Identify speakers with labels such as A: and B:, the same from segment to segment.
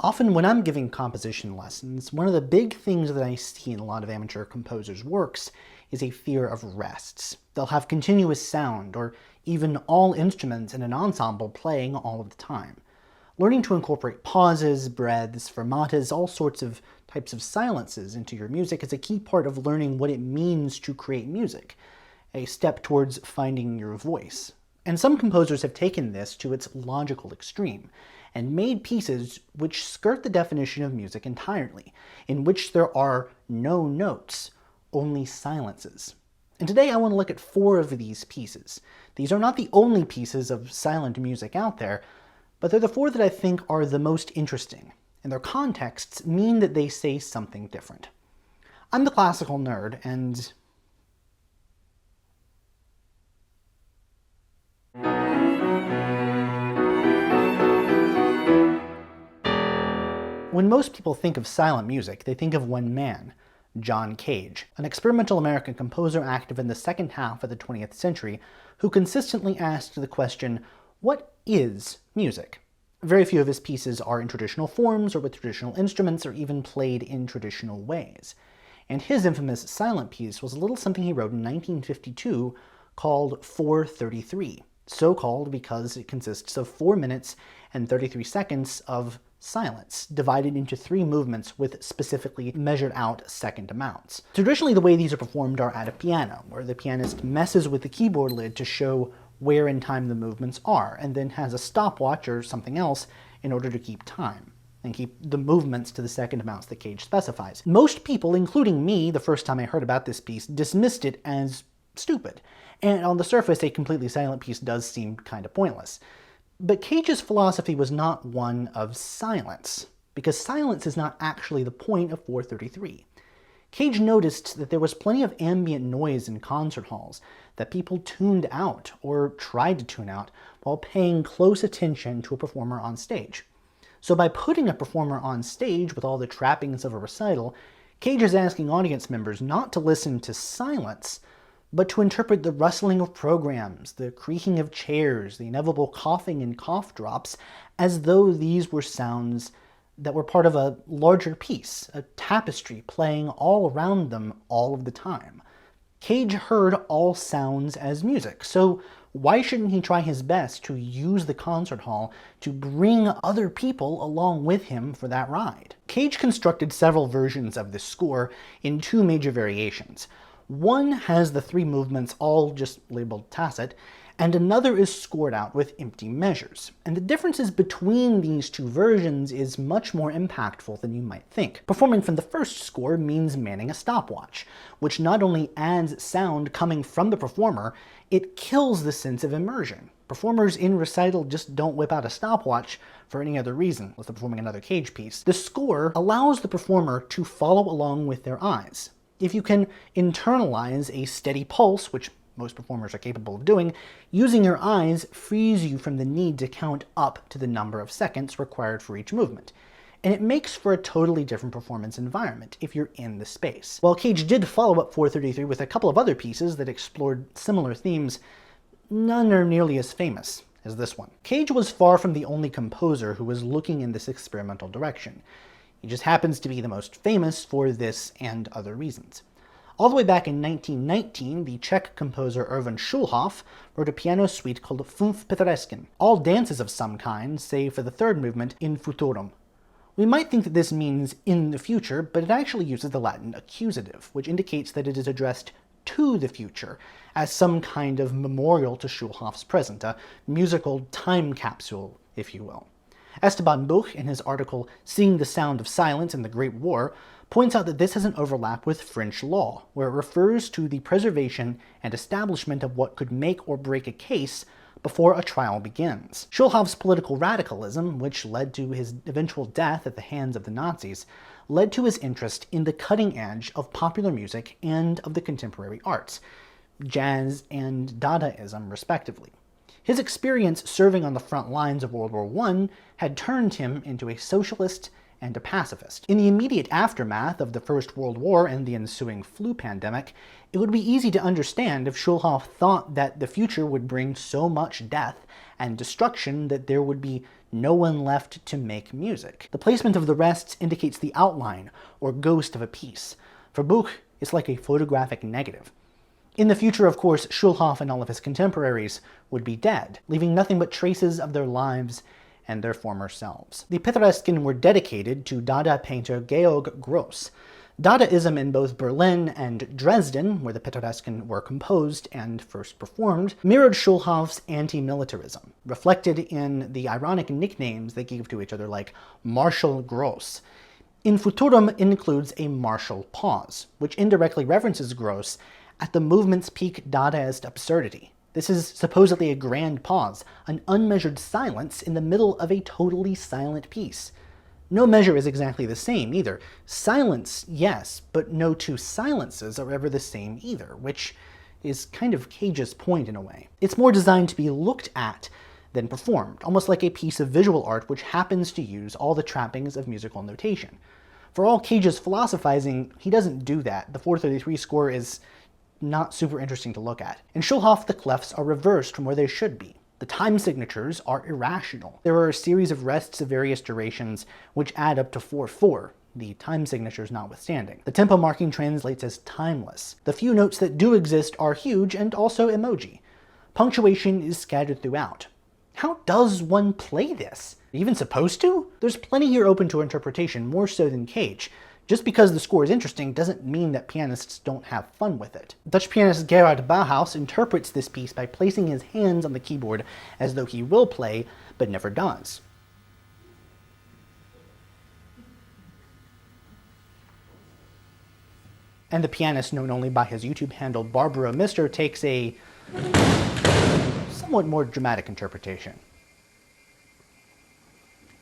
A: Often when I'm giving composition lessons, one of the big things that I see in a lot of amateur composers' works is a fear of rests. They'll have continuous sound, or even all instruments in an ensemble playing all of the time. Learning to incorporate pauses, breaths, fermatas, all sorts of types of silences into your music is a key part of learning what it means to create music, a step towards finding your voice. And some composers have taken this to its logical extreme, and made pieces which skirt the definition of music entirely, in which there are no notes, only silences. And today I want to look at 4 of these pieces. These are not the only pieces of silent music out there, but they're the 4 that I think are the most interesting, and their contexts mean that they say something different. I'm the classical nerd, and when most people think of silent music, they think of one man, John Cage, an experimental American composer active in the second half of the 20th century, who consistently asked the question, what is music? Very few of his pieces are in traditional forms or with traditional instruments or even played in traditional ways. And his infamous silent piece was a little something he wrote in 1952 called 433, so called because it consists of 4 minutes and 33 seconds of silence, divided into 3 movements with specifically measured out second amounts. Traditionally, the way these are performed are at a piano, where the pianist messes with the keyboard lid to show where in time the movements are, and then has a stopwatch or something else in order to keep time, and keep the movements to the second amounts that Cage specifies. Most people, including me, the first time I heard about this piece, dismissed it as stupid, and on the surface a completely silent piece does seem kind of pointless. But Cage's philosophy was not one of silence, because silence is not actually the point of 433. Cage noticed that there was plenty of ambient noise in concert halls that people tuned out or tried to tune out while paying close attention to a performer on stage. So by putting a performer on stage with all the trappings of a recital, Cage is asking audience members not to listen to silence, but to interpret the rustling of programs, the creaking of chairs, the inevitable coughing and cough drops, as though these were sounds that were part of a larger piece, a tapestry playing all around them all of the time. Cage heard all sounds as music, so why shouldn't he try his best to use the concert hall to bring other people along with him for that ride? Cage constructed several versions of this score in 2 major variations. One has the 3 movements all just labeled tacit, and another is scored out with empty measures. And the differences between these 2 versions is much more impactful than you might think. Performing from the first score means manning a stopwatch, which not only adds sound coming from the performer, it kills the sense of immersion. Performers in recital just don't whip out a stopwatch for any other reason, unless they're performing another Cage piece. The score allows the performer to follow along with their eyes. If you can internalize a steady pulse, which most performers are capable of doing, using your eyes frees you from the need to count up to the number of seconds required for each movement. And it makes for a totally different performance environment if you're in the space. While Cage did follow up 433 with a couple of other pieces that explored similar themes, none are nearly as famous as this one. Cage was far from the only composer who was looking in this experimental direction. He just happens to be the most famous for this and other reasons. All the way back in 1919, the Czech composer Erwin Schulhoff wrote a piano suite called Fünf Pittoresken, all dances of some kind, save for the 3rd movement in Futurum. We might think that this means in the future, but it actually uses the Latin accusative, which indicates that it is addressed to the future, as some kind of memorial to Schulhoff's present, a musical time capsule, if you will. Esteban Buch, in his article Seeing the Sound of Silence in the Great War, points out that this has an overlap with French law, where it refers to the preservation and establishment of what could make or break a case before a trial begins. Schulhoff's political radicalism, which led to his eventual death at the hands of the Nazis, led to his interest in the cutting edge of popular music and of the contemporary arts, jazz and Dadaism respectively. His experience serving on the front lines of World War I had turned him into a socialist and a pacifist. In the immediate aftermath of the First World War and the ensuing flu pandemic, it would be easy to understand if Schulhoff thought that the future would bring so much death and destruction that there would be no one left to make music. The placement of the rests indicates the outline or ghost of a piece. For Bouwhuis, it's like a photographic negative. In the future, of course, Schulhoff and all of his contemporaries would be dead, leaving nothing but traces of their lives and their former selves. The Pittoresken were dedicated to Dada painter Georg Gross. Dadaism in both Berlin and Dresden, where the Pittoresken were composed and first performed, mirrored Schulhoff's anti-militarism, reflected in the ironic nicknames they gave to each other like Marshal Gross. In Futurum includes a martial pause, which indirectly references Gross at the movement's peak Dadaist absurdity. This is supposedly a grand pause, an unmeasured silence in the middle of a totally silent piece. No measure is exactly the same either. Silence, yes, but no two silences are ever the same either, which is kind of Cage's point in a way. It's more designed to be looked at than performed, almost like a piece of visual art which happens to use all the trappings of musical notation. For all Cage's philosophizing, he doesn't do that. The 433 score is not super interesting to look at. In Schulhoff, the clefs are reversed from where they should be. The time signatures are irrational. There are a series of rests of various durations which add up to 4/4, the time signatures notwithstanding. The tempo marking translates as timeless. The few notes that do exist are huge and also emoji. Punctuation is scattered throughout. How does one play this? Are you even supposed to? There's plenty here open to interpretation, more so than Cage. Just because the score is interesting doesn't mean that pianists don't have fun with it. Dutch pianist Gerard Bouwhuis interprets this piece by placing his hands on the keyboard as though he will play, but never does. And the pianist, known only by his YouTube handle Barbaro Mr, takes a somewhat more dramatic interpretation.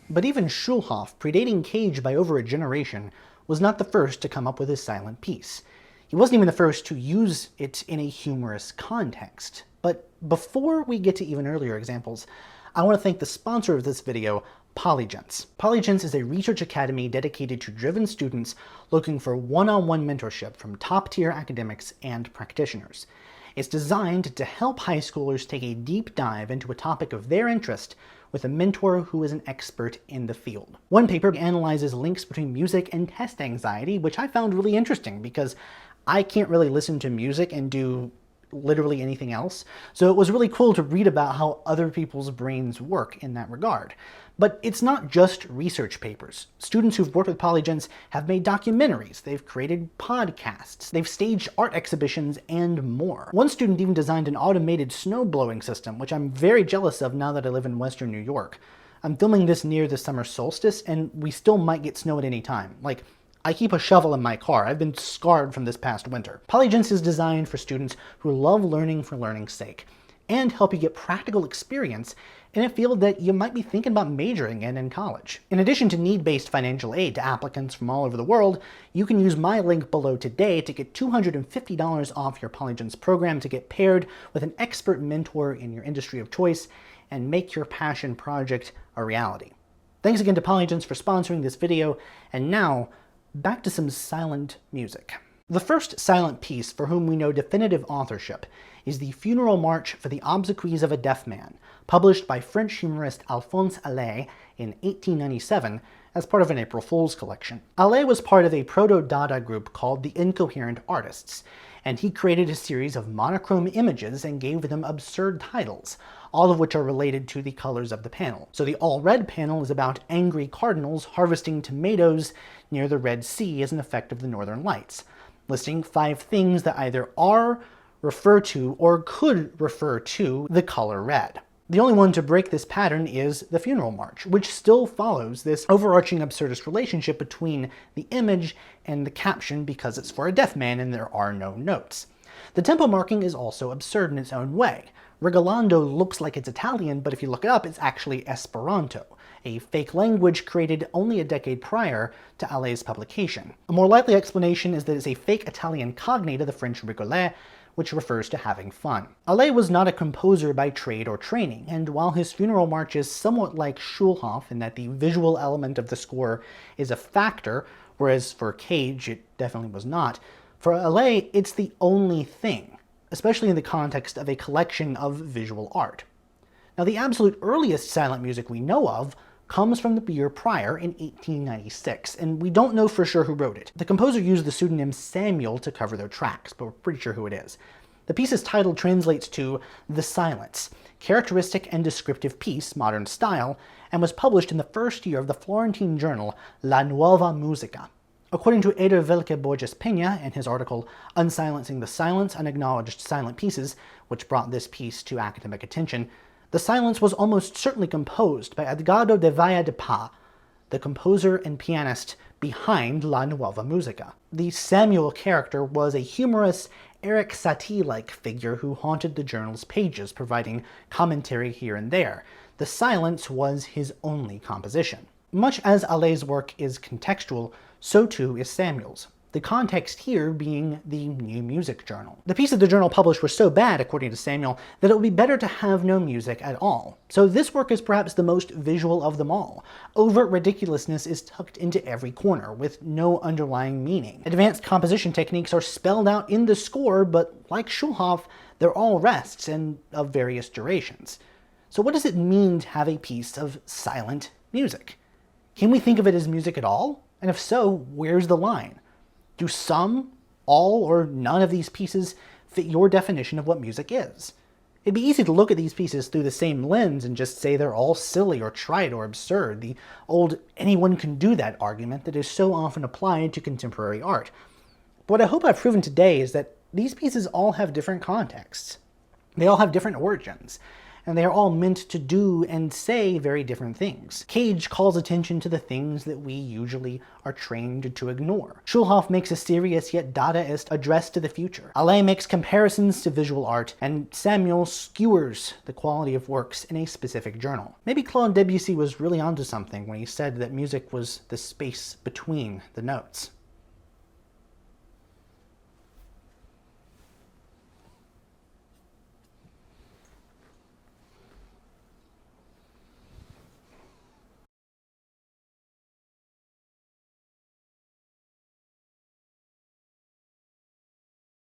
A: But even Schulhoff, predating Cage by over a generation, was not the first to come up with his silent piece. He wasn't even the first to use it in a humorous context. But before we get to even earlier examples, I want to thank the sponsor of this video, Polygence. Polygence is a research academy dedicated to driven students looking for one-on-one mentorship from top-tier academics and practitioners. It's designed to help high schoolers take a deep dive into a topic of their interest with a mentor who is an expert in the field. One paper analyzes links between music and test anxiety, which I found really interesting because I can't really listen to music and do literally anything else. So it was really cool to read about how other people's brains work in that regard. But it's not just research papers. Students who've worked with Polygence have made documentaries, they've created podcasts, they've staged art exhibitions, and more. One student even designed an automated snow blowing system, which I'm very jealous of now that I live in Western New York. I'm filming this near the summer solstice, and we still might get snow at any time. Like, I keep a shovel in my car. I've been scarred from this past winter. Polygence is designed for students who love learning for learning's sake, and help you get practical experience in a field that you might be thinking about majoring in college. In addition to need-based financial aid to applicants from all over the world, you can use my link below today to get $250 off your Polygence program to get paired with an expert mentor in your industry of choice and make your passion project a reality. Thanks again to Polygence for sponsoring this video, and now, back to some silent music. The first silent piece for whom we know definitive authorship is the Funeral March for the Obsequies of a Deaf Man, published by French humorist Alphonse Allais in 1897 as part of an April Fool's collection. Allais was part of a proto-Dada group called the Incoherent Artists, and he created a series of monochrome images and gave them absurd titles, all of which are related to the colors of the panel. So the all-red panel is about angry cardinals harvesting tomatoes near the Red Sea as an effect of the Northern Lights, listing 5 things that either are, refer to, or could refer to the color red. The only one to break this pattern is the Funeral March, which still follows this overarching absurdist relationship between the image and the caption because it's for a deaf man and there are no notes. The tempo marking is also absurd in its own way. Rigolando looks like it's Italian, but if you look it up, it's actually Esperanto, a fake language created only a decade prior to Allais' publication. A more likely explanation is that it's a fake Italian cognate of the French rigoler, which refers to having fun. Allais was not a composer by trade or training, and while his Funeral March is somewhat like Schulhoff in that the visual element of the score is a factor, whereas for Cage it definitely was not, for Allais it's the only thing, especially in the context of a collection of visual art. Now, the absolute earliest silent music we know of comes from the year prior in 1896, and we don't know for sure who wrote it. The composer used the pseudonym Samuel to cover their tracks, but we're pretty sure who it is. The piece's title translates to The Silence, characteristic and descriptive piece, modern style, and was published in the first year of the Florentine journal La Nuova Musica. According to Eder Velke Borges Peña in his article Unsilencing the Silence, Unacknowledged Silent Pieces, which brought this piece to academic attention, the silence was almost certainly composed by Edgardo de Valle de Paz, the composer and pianist behind La Nuova Musica. The Samuel character was a humorous, Eric Satie-like figure who haunted the journal's pages, providing commentary here and there. The silence was his only composition. Much as Allais' work is contextual, so too is Samuel's. The context here being the New Music Journal. The piece that the journal published was so bad, according to Samuel, that it would be better to have no music at all. So this work is perhaps the most visual of them all. Overt ridiculousness is tucked into every corner, with no underlying meaning. Advanced composition techniques are spelled out in the score, but like Schulhoff, they're all rests and of various durations. So what does it mean to have a piece of silent music? Can we think of it as music at all? And if so, where's the line? Do some, all, or none of these pieces fit your definition of what music is? It'd be easy to look at these pieces through the same lens and just say they're all silly or trite or absurd, the old anyone can do that argument that is so often applied to contemporary art. But what I hope I've proven today is that these pieces all have different contexts. They all have different origins, and they are all meant to do and say very different things. Cage calls attention to the things that we usually are trained to ignore. Schulhoff makes a serious yet Dadaist address to the future. Allais makes comparisons to visual art, and Samuel skewers the quality of works in a specific journal. Maybe Claude Debussy was really onto something when he said that music was the space between the notes.